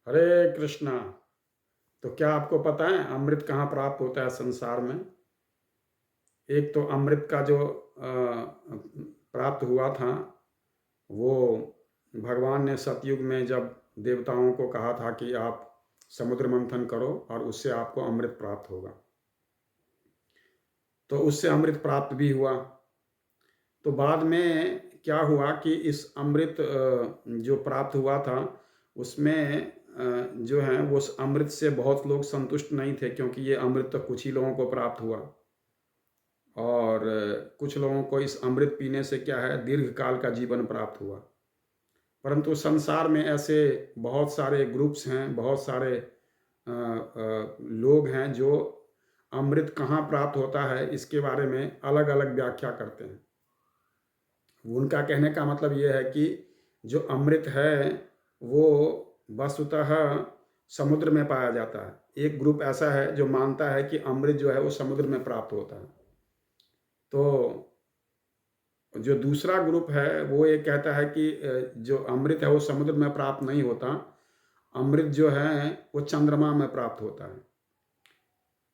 हरे कृष्णा। तो क्या आपको पता है अमृत कहाँ प्राप्त होता है संसार में? एक तो अमृत का जो प्राप्त हुआ था वो भगवान ने सतयुग में जब देवताओं को कहा था कि आप समुद्र मंथन करो और उससे आपको अमृत प्राप्त होगा। तो उससे अमृत प्राप्त भी हुआ। तो बाद में क्या हुआ कि इस अमृत जो प्राप्त हुआ था उसमें जो है वो उस अमृत से बहुत लोग संतुष्ट नहीं थे, क्योंकि ये अमृत तो कुछ ही लोगों को प्राप्त हुआ और कुछ लोगों को इस अमृत पीने से क्या है दीर्घ काल का जीवन प्राप्त हुआ। परंतु संसार में ऐसे बहुत सारे ग्रुप्स हैं, बहुत सारे लोग हैं जो अमृत कहाँ प्राप्त होता है इसके बारे में अलग अलग व्याख्या करते हैं। उनका कहने का मतलब ये है कि जो अमृत है वो वस्तुतः समुद्र में पाया जाता है। एक ग्रुप ऐसा है जो मानता है कि अमृत जो है वो समुद्र में प्राप्त होता है। तो जो दूसरा ग्रुप है वो ये कहता है कि जो अमृत है वो समुद्र में प्राप्त नहीं होता, अमृत जो है वो चंद्रमा में प्राप्त होता है।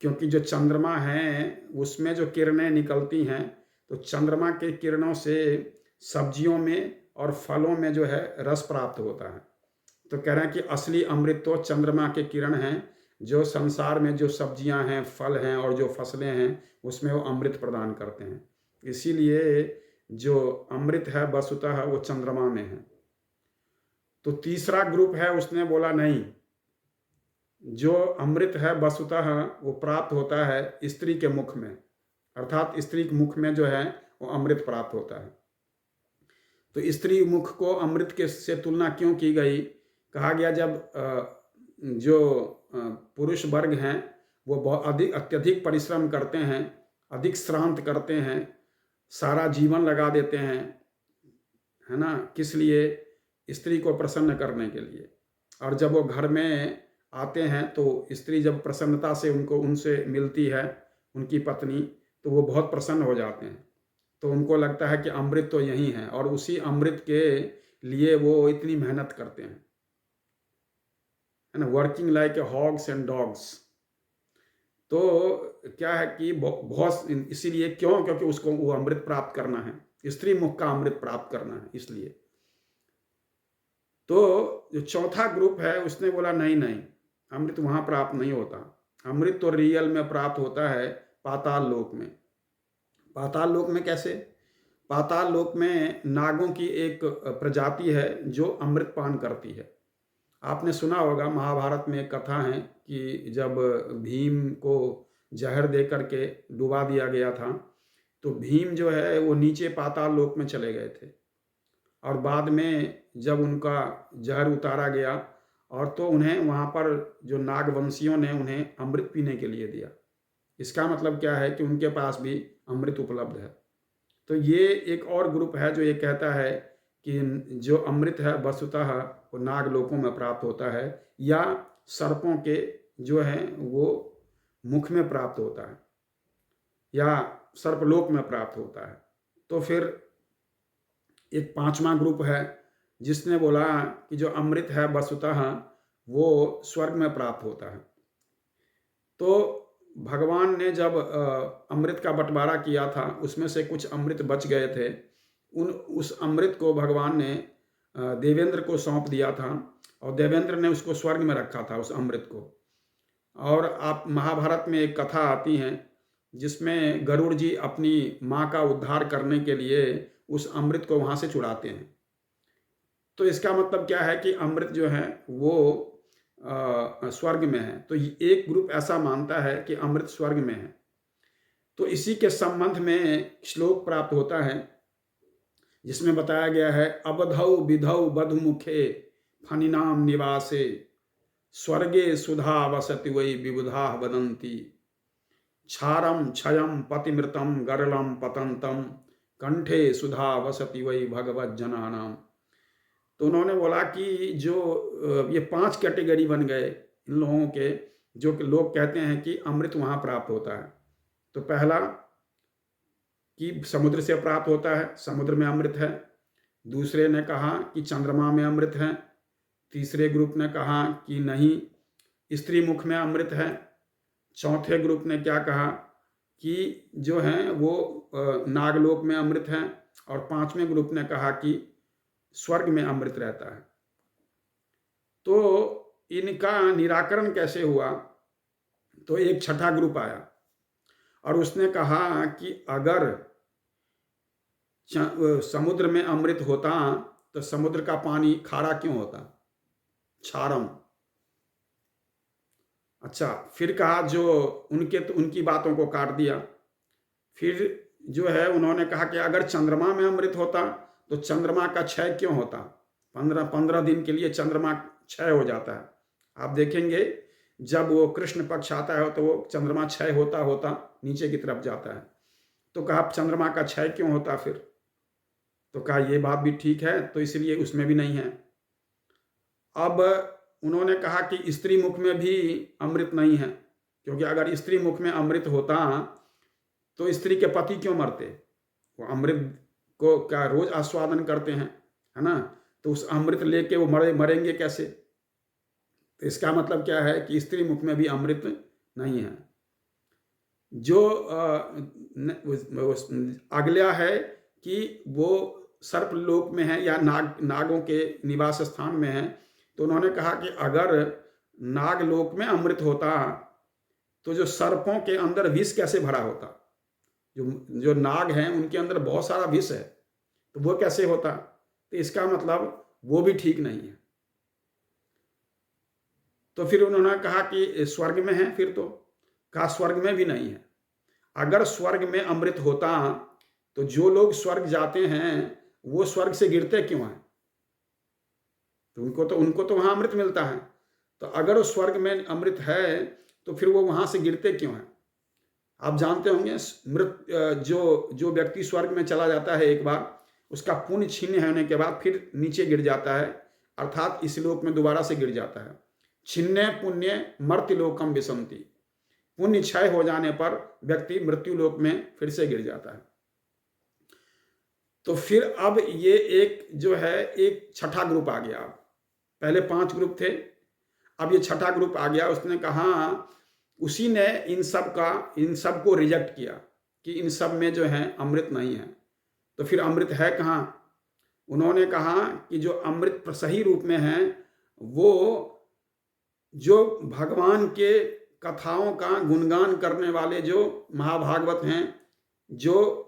क्योंकि जो चंद्रमा है उसमें जो किरणें निकलती हैं, तो चंद्रमा के किरणों से सब्जियों में और फलों में जो है रस प्राप्त होता है। तो कह रहे हैं कि असली अमृत तो चंद्रमा के किरण हैं, जो संसार में जो सब्जियां हैं, फल हैं और जो फसलें हैं उसमें वो अमृत प्रदान करते हैं। इसीलिए जो अमृत है वस्तुतः वो चंद्रमा में है। तो तीसरा ग्रुप है उसने बोला नहीं, जो अमृत है वस्तुतः वो प्राप्त होता है स्त्री के मुख में, अर्थात स्त्री के मुख में जो है वो अमृत प्राप्त होता है। तो स्त्री मुख को अमृत के से तुलना क्यों की गई? कहा गया जब जो पुरुष वर्ग हैं वो बहुत अधिक अत्यधिक परिश्रम करते हैं, अधिक श्रांत करते हैं, सारा जीवन लगा देते हैं, है ना, किस लिए? स्त्री को प्रसन्न करने के लिए। और जब वो घर में आते हैं तो स्त्री जब प्रसन्नता से उनको उनसे मिलती है, उनकी पत्नी, तो वो बहुत प्रसन्न हो जाते हैं। तो उनको लगता है कि अमृत तो यही है और उसी अमृत के लिए वो इतनी मेहनत करते हैं, है ना, working like a hogs and dogs. तो क्या है कि बहुत इसीलिए क्यों? क्योंकि उसको वो अमृत प्राप्त करना है, स्त्री मुख का अमृत प्राप्त करना है इसलिए। तो जो चौथा ग्रुप है उसने बोला नहीं नहीं, अमृत वहां प्राप्त नहीं होता। अमृत तो रियल में प्राप्त होता है पाताल लोक में। पाताल लोक में कैसे? पाताल लोक में नागों की एक प्रजाति है जो अमृत पान करती है। आपने सुना होगा महाभारत में एक कथा है कि जब भीम को जहर दे करके डुबा दिया गया था, तो भीम जो है वो नीचे पाताल लोक में चले गए थे और बाद में जब उनका जहर उतारा गया और तो उन्हें वहाँ पर जो नागवंशियों ने उन्हें अमृत पीने के लिए दिया। इसका मतलब क्या है कि उनके पास भी अमृत उपलब्ध है। तो ये एक और ग्रुप है जो ये कहता है कि जो अमृत है वस्तुतः वो नागलोकों में प्राप्त होता है या सर्पों के जो है वो मुख में प्राप्त होता है या सर्पलोक में प्राप्त होता है। तो फिर एक पांचवा ग्रुप है जिसने बोला कि जो अमृत है वस्तुतः वो स्वर्ग में प्राप्त होता है। तो भगवान ने जब अमृत का बंटवारा किया था उसमें से कुछ अमृत बच गए थे, उस अमृत को भगवान ने देवेंद्र को सौंप दिया था और देवेंद्र ने उसको स्वर्ग में रखा था उस अमृत को। और आप महाभारत में एक कथा आती है जिसमें गरुड़ जी अपनी माँ का उद्धार करने के लिए उस अमृत को वहाँ से चुराते हैं। तो इसका मतलब क्या है कि अमृत जो है वो स्वर्ग में है। तो एक ग्रुप ऐसा मानता है कि अमृत स्वर्ग में है। तो इसी के संबंध में श्लोक प्राप्त होता है जिसमें बताया गया है, अबधौ विधौ बधुमुखे फनिनाम निवासे स्वर्गे सुधा वसति वै विबुधा वदंती क्षारम क्षयम पतिमृतम गरलम पतंतम कंठे सुधा वसति वै भगवत जनानाम। तो उन्होंने बोला कि जो ये पांच कैटेगरी बन गए इन लोगों के, जो लोग कहते हैं कि अमृत वहां प्राप्त होता है। तो पहला कि समुद्र से प्राप्त होता है, समुद्र में अमृत है। दूसरे ने कहा कि चंद्रमा में अमृत है। तीसरे ग्रुप ने कहा कि नहीं, स्त्री मुख में अमृत है। चौथे ग्रुप ने क्या कहा कि जो है वो नागलोक में अमृत है। और पांचवें ग्रुप ने कहा कि स्वर्ग में अमृत रहता है। तो इनका निराकरण कैसे हुआ? तो एक छठा ग्रुप आया और उसने कहा कि अगर समुद्र में अमृत होता तो समुद्र का पानी खारा क्यों होता, क्षारम। अच्छा, फिर कहा जो उनकी बातों को काट दिया। फिर जो है उन्होंने कहा कि अगर चंद्रमा में अमृत होता तो चंद्रमा का क्षय क्यों होता, 15 दिन के लिए चंद्रमा क्षय हो जाता है। आप देखेंगे जब वो कृष्ण पक्ष आता है तो वो चंद्रमा क्षय होता होता नीचे की तरफ जाता है। तो कहा चंद्रमा का क्षय क्यों होता फिर? तो कहा ये बात भी ठीक है, तो इसलिए उसमें भी नहीं है। अब उन्होंने कहा कि स्त्री मुख में भी अमृत नहीं है, क्योंकि अगर स्त्री मुख में अमृत होता तो स्त्री के पति क्यों मरते? वो अमृत को क्या रोज आस्वादन करते हैं, है ना? तो उस अमृत लेके वो मरेंगे कैसे? तो इसका मतलब क्या है कि स्त्री मुख में भी अमृत नहीं है। जो अगला है कि वो सर्पलोक में है या नागों के निवास स्थान में है। तो उन्होंने कहा कि अगर नागलोक में अमृत होता तो जो सर्पों के अंदर विष कैसे भरा होता? जो नाग हैं उनके अंदर बहुत सारा विष है, तो वो कैसे होता? तो इसका मतलब वो भी ठीक नहीं है। तो फिर उन्होंने कहा कि स्वर्ग में है। फिर तो कहा स्वर्ग में भी नहीं है। अगर स्वर्ग में अमृत होता तो जो लोग स्वर्ग जाते हैं वो स्वर्ग से गिरते क्यों हैं? तो उनको तो वहां अमृत मिलता है। तो अगर उस स्वर्ग में अमृत है तो फिर वो वहां से गिरते क्यों हैं? आप जानते होंगे जो व्यक्ति स्वर्ग में चला जाता है एक बार, उसका पुण्य छीन होने के बाद फिर नीचे गिर जाता है, अर्थात इस लोक में दोबारा से गिर जाता है। छिन्ने पुण्य मर्त्यलोकम विसंति, पुण्य क्षय हो जाने पर व्यक्ति मृत्यु लोक में फिर से गिर जाता है। तो फिर अब ये एक जो है एक छठा ग्रुप आ गया। पहले 5 ग्रुप थे, अब ये छठा ग्रुप आ गया। उसने कहा, उसी ने इन सब को रिजेक्ट किया कि इन सब में जो है अमृत नहीं है। तो फिर अमृत है कहाँ? उन्होंने कहा कि जो अमृत सही रूप में है वो जो भगवान के कथाओं का गुणगान करने वाले जो महाभागवत हैं, जो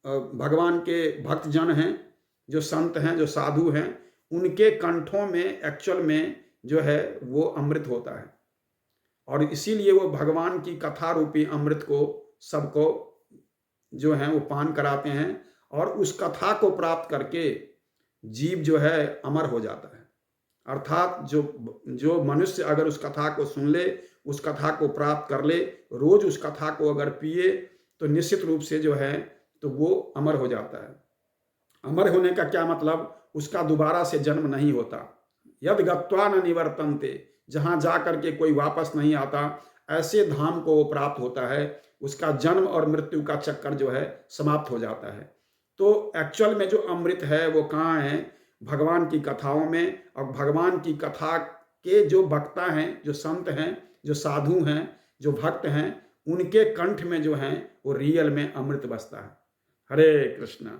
भगवान के भक्तजन हैं, जो संत हैं, जो साधु हैं, उनके कंठों में एक्चुअल में जो है वो अमृत होता है। और इसीलिए वो भगवान की कथा रूपी अमृत को सबको जो है वो पान कराते हैं और उस कथा को प्राप्त करके जीव जो है अमर हो जाता है। अर्थात जो मनुष्य अगर उस कथा को सुन ले, उस कथा को प्राप्त कर ले, रोज उस कथा को अगर पिए तो निश्चित रूप से जो है तो वो अमर हो जाता है। अमर होने का क्या मतलब? उसका दोबारा से जन्म नहीं होता। यद गत्वा न निवर्तन्ते, जहां जा करके कोई वापस नहीं आता, ऐसे धाम को वो प्राप्त होता है। उसका जन्म और मृत्यु का चक्कर जो है समाप्त हो जाता है। तो एक्चुअल में जो अमृत है वो कहाँ है? भगवान की कथाओं में। और भगवान की कथा के जो वक्ता हैं, जो संत हैं, जो साधु हैं, जो भक्त हैं, उनके कंठ में जो है वो रियल में अमृत बसता है। हरे कृष्णा।